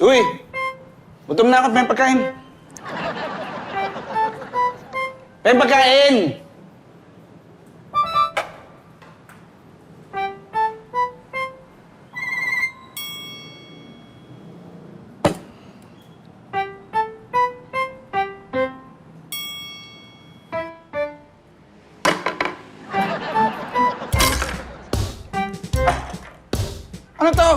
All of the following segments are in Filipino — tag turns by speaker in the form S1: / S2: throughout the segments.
S1: Uy! Gutom na ako, may pagkain. May pagkain! Ano to?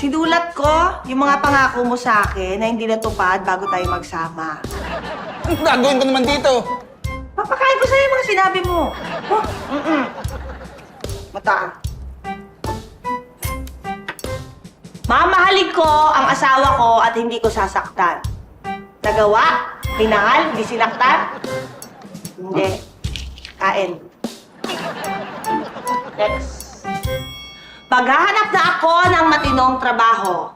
S2: Sinulat ko yung mga pangako mo sa akin na hindi natupad bago tayo magsama.
S1: Anong gagawin ko naman dito?
S2: Papakain ko sa'yo yung mga sinabi mo. Oh, Mataan. Mamahalin ko ang asawa ko at hindi ko sasaktan. Nagawa? Pinahal? Hindi sinaktan? Hindi. Kain. Next. Paghahanap na ako ng matinong trabaho.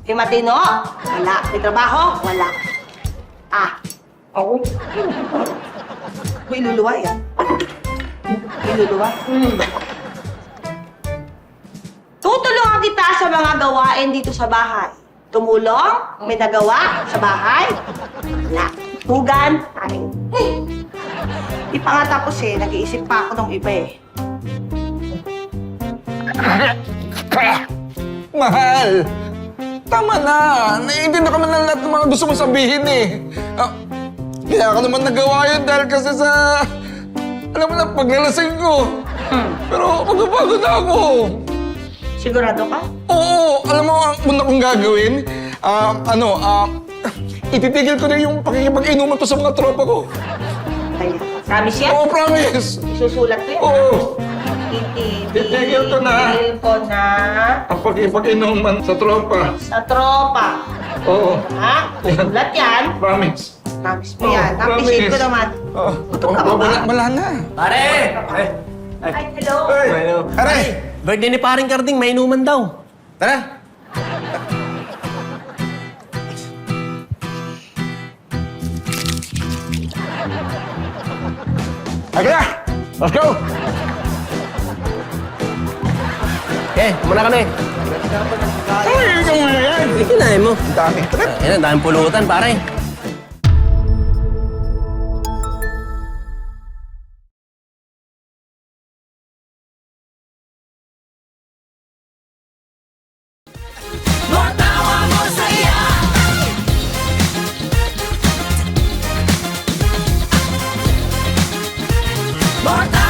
S2: May matino? Wala. May trabaho? Wala. Ah. Oo. May luluwa yan. May luluwa? Tutulungan kita sa mga gawain dito sa bahay. Tumulong? May nagawa sa bahay? Wala. Tugan? Kain. Di pa nga tapos nag-iisip pa ako ng iba
S1: Mahal! Tama na! Naiintindihan ka man ng lahat ng mga gusto mong sabihin kaya ka naman nagawa yun dahil kasi sa... Alam mo na, paglalasing ko. Pero magbabago na ako.
S2: Sigurado ka?
S1: Oo! Alam mo, ang una kong gagawin, ititigil ko na yung pakikipag-inuman to sa mga tropa ko.
S2: Kaya. Promise yan?
S1: Oo, promise!
S2: Susulat ko yan.
S1: Oo!
S2: Titigil
S1: ko na.
S2: Titigil ko na.
S1: Ang pakikipag-inuman sa tropa.
S2: Sa tropa.
S1: Oo.
S2: Ha? Susulat yan.
S1: Promise.
S2: Promise mo yan. Napisit ko naman.
S1: Oo.
S2: Gutom ka ba ba?
S1: Wala na.
S3: Pare!
S2: Ay, hello.
S1: Hello. Aray!
S3: Birthday ni paring Karding, may inuman daw.
S1: Tara! Ay, na! Let's go!
S3: Muna ka na eh.
S1: Ay, ikaw mo na yan!
S3: Kinain mo.
S1: Ang dami.
S3: Ayun, ang daming pulutan, pare.
S4: More